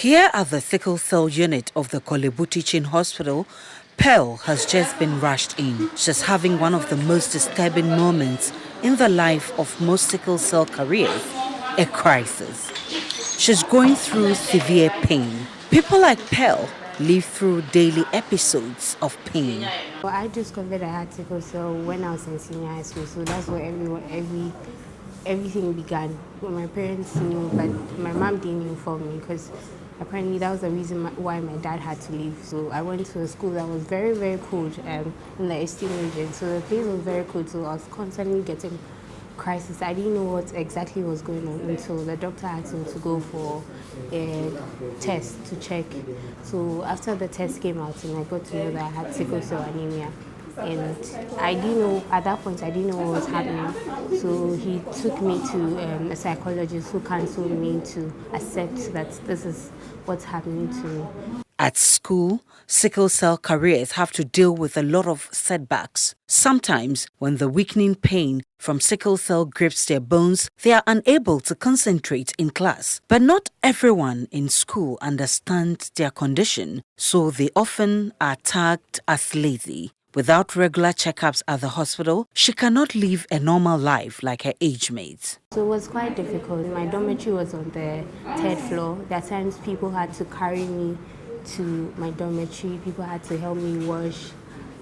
Here at the sickle cell unit of the Kolebu Teaching Hospital, Pearl has just been rushed in. She's having one of the most disturbing moments in the life of most sickle cell carriers, a crisis. She's going through severe pain. People like Pearl live through daily episodes of pain. Well, I discovered I had sickle cell when I was in senior high school, so that's where everything began. When my parents knew, but my mom didn't inform me because apparently that was the reason why my dad had to leave. So I went to a school that was very, very cold in the Eastern region. So the place was very cold, so I was constantly getting crisis. I didn't know what exactly was going on until the doctor asked me to go for a test to check. So after the test came out and I got to know that I had sickle cell anemia. And I didn't know, at that point I didn't know what was happening. So he took me to a psychologist who counseled me to accept that this is what's happening to me. At school, sickle cell carriers have to deal with a lot of setbacks. Sometimes, when the weakening pain from sickle cell grips their bones, they are unable to concentrate in class. But not everyone in school understands their condition, so they often are tagged as lazy. Without regular checkups at the hospital, she cannot live a normal life like her age mates. So it was quite difficult. My dormitory was on the 3rd floor. There are times people had to carry me to my dormitory. People had to help me wash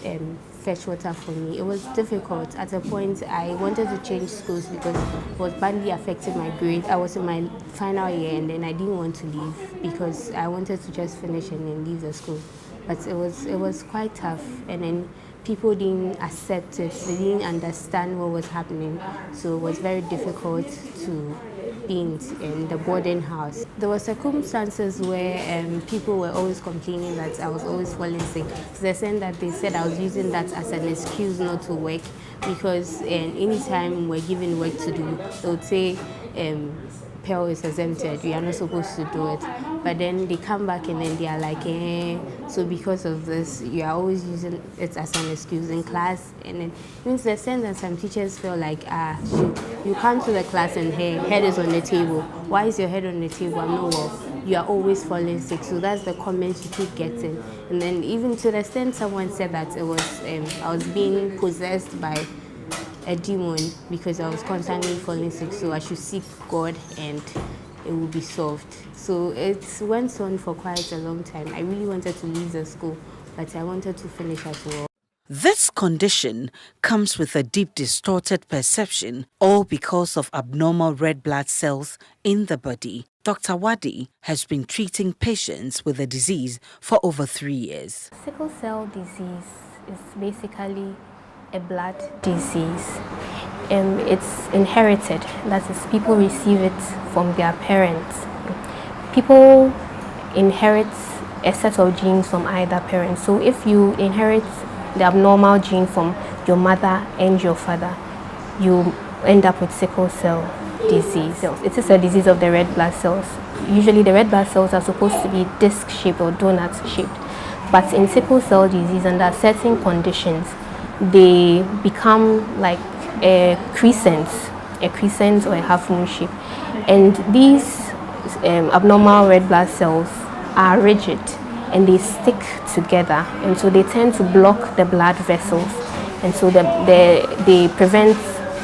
and fetch water for me. It was difficult. At a point, I wanted to change schools because it was badly affecting my grade. I was in my final year and then I didn't want to leave because I wanted to just finish and then leave the school. But it was quite tough, and then people didn't accept it. They didn't understand what was happening, so it was very difficult to be in the boarding house. There were circumstances where people were always complaining that I was always falling sick. To the extent that they said I was using that as an excuse not to work, because anytime we're given work to do, they would say, Pearl is exempted, we are not supposed to do it. But then they come back and then they are like, so because of this, you are always using it as an excuse in class. And then it means the sense that some teachers feel like, you come to the class and hey, head is on the table. Why is your head on the table? I'm not well. You are always falling sick. So that's the comments you keep getting. And then even to the extent someone said that it was, I was being possessed by a demon because I was constantly falling sick, so I should seek God and it will be solved. So it went on for quite a long time. I really wanted to leave the school, but I wanted to finish as well. This condition comes with a deep distorted perception, all because of abnormal red blood cells in the body. Dr. Wadi has been treating patients with the disease for over 3 years. Sickle cell disease is basically a blood disease. It's inherited, that is, people receive it from their parents. People inherit a set of genes from either parent. So if you inherit the abnormal gene from your mother and your father, you end up with sickle cell disease. It is a disease of the red blood cells. Usually the red blood cells are supposed to be disc-shaped or donut-shaped. But in sickle cell disease, under certain conditions, they become like a crescent or a half moon shape. And these abnormal red blood cells are rigid and they stick together, and so they tend to block the blood vessels, and so they prevent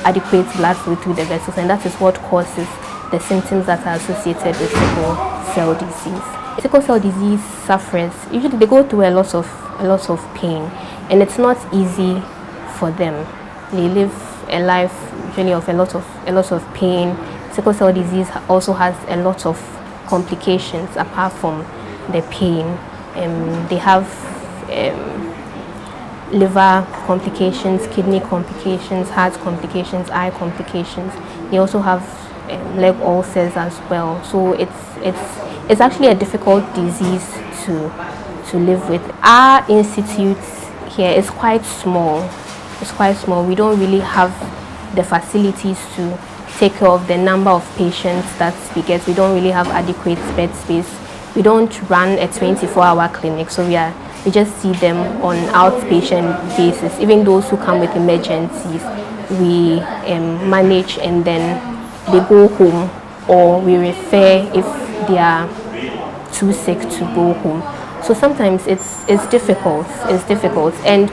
adequate blood flow through the vessels, and that is what causes the symptoms that are associated with sickle cell disease. Sickle cell disease sufferers, usually they go through a lot of pain, and it's not easy for them. They live a life usually of a lot of pain. Sickle cell disease also has a lot of complications apart from the pain. They have liver complications, kidney complications, heart complications, eye complications. They also have leg ulcers as well. So it's actually a difficult disease to live with. Our institute here is quite small. It's quite small. We don't really have the facilities to take care of the number of patients that we get. We don't really have adequate bed space. We don't run a 24-hour clinic, so we just see them on outpatient basis. Even those who come with emergencies, we manage and then they go home, or we refer if they are too sick to go home. So sometimes it's difficult. It's difficult, and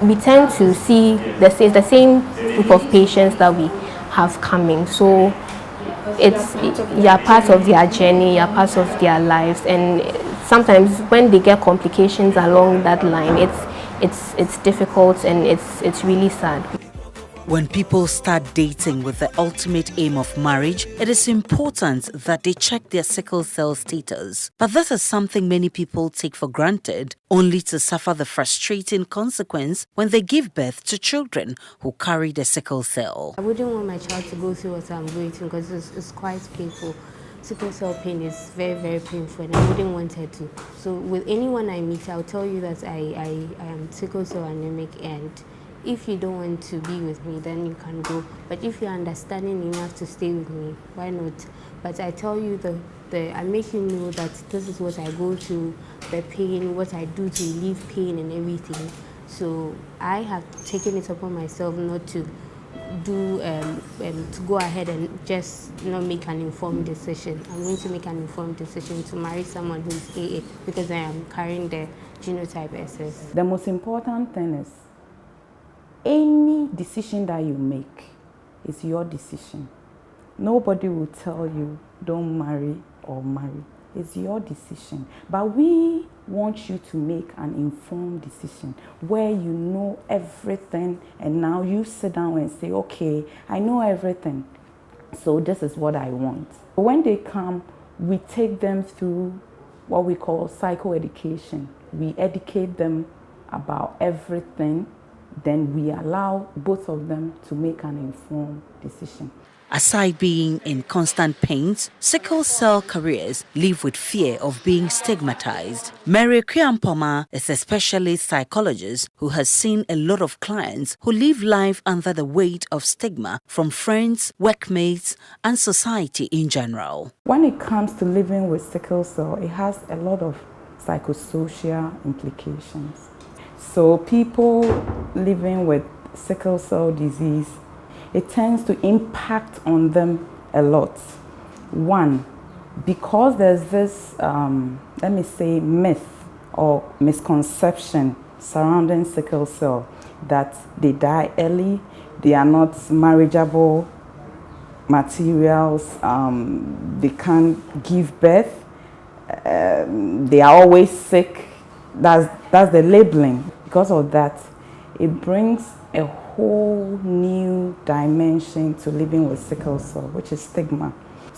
we tend to see the same group of patients that we have coming. So you're part of their journey, you're part of their lives, and sometimes when they get complications along that line, it's difficult and it's really sad. When people start dating with the ultimate aim of marriage, it is important that they check their sickle cell status. But this is something many people take for granted, only to suffer the frustrating consequence when they give birth to children who carry the sickle cell. I wouldn't want my child to go through what I'm going through because it's quite painful. Sickle cell pain is very, very painful, and I wouldn't want her to. So with anyone I meet, I'll tell you that I am sickle cell anemic, and if you don't want to be with me, then you can go. But if you're understanding enough to stay with me, why not? But I tell you, I make you know that this is what I go through, the pain, what I do to relieve pain and everything. So I have taken it upon myself not to to go ahead and just not make an informed decision. I'm going to make an informed decision to marry someone who's AA because I am carrying the genotype SS. The most important thing is any decision that you make is your decision. Nobody will tell you don't marry or marry. It's your decision. But we want you to make an informed decision where you know everything, and now you sit down and say, okay, I know everything, so this is what I want. When they come, we take them through what we call psychoeducation. We educate them about everything, then we allow both of them to make an informed decision. Aside being in constant pains, sickle cell carriers live with fear of being stigmatized. Mary Kwiampoma is a specialist psychologist who has seen a lot of clients who live life under the weight of stigma from friends, workmates, and society in general. When it comes to living with sickle cell, it has a lot of psychosocial implications. So people living with sickle cell disease, it tends to impact on them a lot. One, because there's this, let me say, myth or misconception surrounding sickle cell that they die early, they are not marriageable materials, they can't give birth, they are always sick. That's the labeling. Because of that, it brings a whole new dimension to living with sickle cell, which is stigma.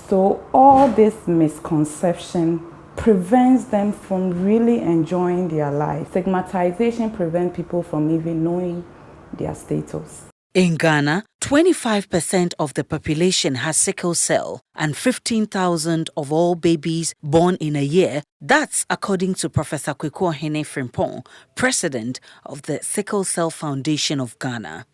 So all this misconception prevents them from really enjoying their life. Stigmatization prevents people from even knowing their status. In Ghana, 25% of the population has sickle cell, and 15,000 of all babies born in a year. That's according to Professor Kweku Ohene Frimpong, president of the Sickle Cell Foundation of Ghana.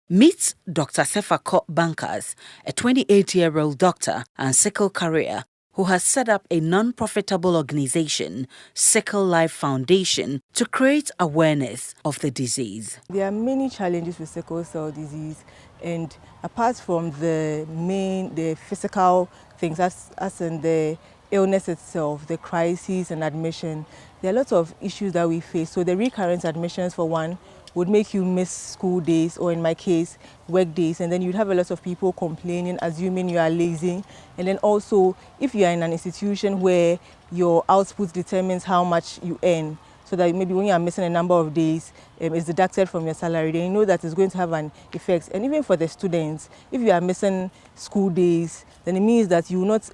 Meet Dr. Sefako Bankas, a 28-year-old doctor and sickle carrier who has set up a non-profitable organization, Sickle Life Foundation, to create awareness of the disease. There are many challenges with sickle cell disease, and apart from the physical things, as in the illness itself, the crises and admission, there are lots of issues that we face. So the recurrent admissions, for one, would make you miss school days, or in my case, work days, and then you'd have a lot of people complaining, assuming you are lazy. And then also, if you are in an institution where your output determines how much you earn, so that maybe when you are missing a number of days, it's deducted from your salary, then you know that it's going to have an effect. And even for the students, if you are missing school days, then it means that you will not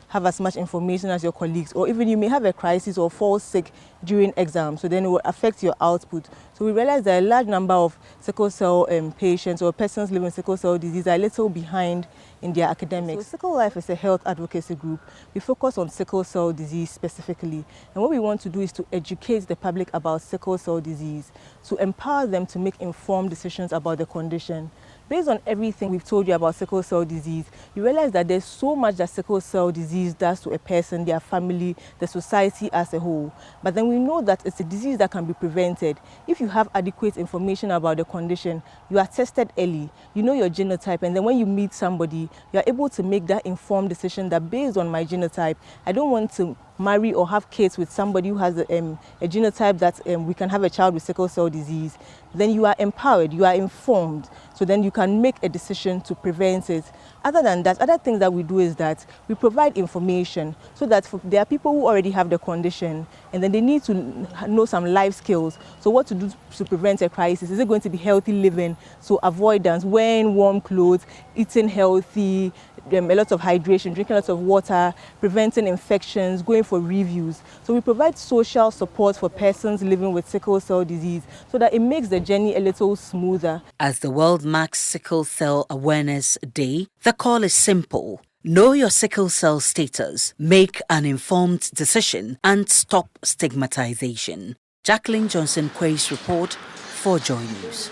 have as much information as your colleagues, or even you may have a crisis or fall sick during exams, so then it will affect your output. So we realize that a large number of sickle cell patients or persons living with sickle cell disease are a little behind in their academics. So Sickle Life is a health advocacy group. We focus on sickle cell disease specifically, and what we want to do is to educate the public about sickle cell disease, to empower them to make informed decisions about the condition. Based on everything we've told you about sickle cell disease, you realize that there's so much that sickle cell disease does to a person, their family, the society as a whole. But then we know that it's a disease that can be prevented. If you have adequate information about the condition, you are tested early, you know your genotype, and then when you meet somebody, you are able to make that informed decision that based on my genotype, I don't want to marry or have kids with somebody who has a genotype that we can have a child with sickle cell disease, then you are empowered, you are informed, so then you can make a decision to prevent it. Other than that, other things that we do is that we provide information so that there are people who already have the condition and then they need to know some life skills. So what to do to prevent a crisis? Is it going to be healthy living? So avoidance, wearing warm clothes, eating healthy, a lot of hydration, drinking lots of water, preventing infections, going for reviews. So we provide social support for persons living with sickle cell disease so that it makes the journey a little smoother. As the world marks Sickle Cell Awareness Day, the call is simple. Know your sickle cell status, make an informed decision, and stop stigmatization. Jacqueline Johnson-Quay's report for Joy News.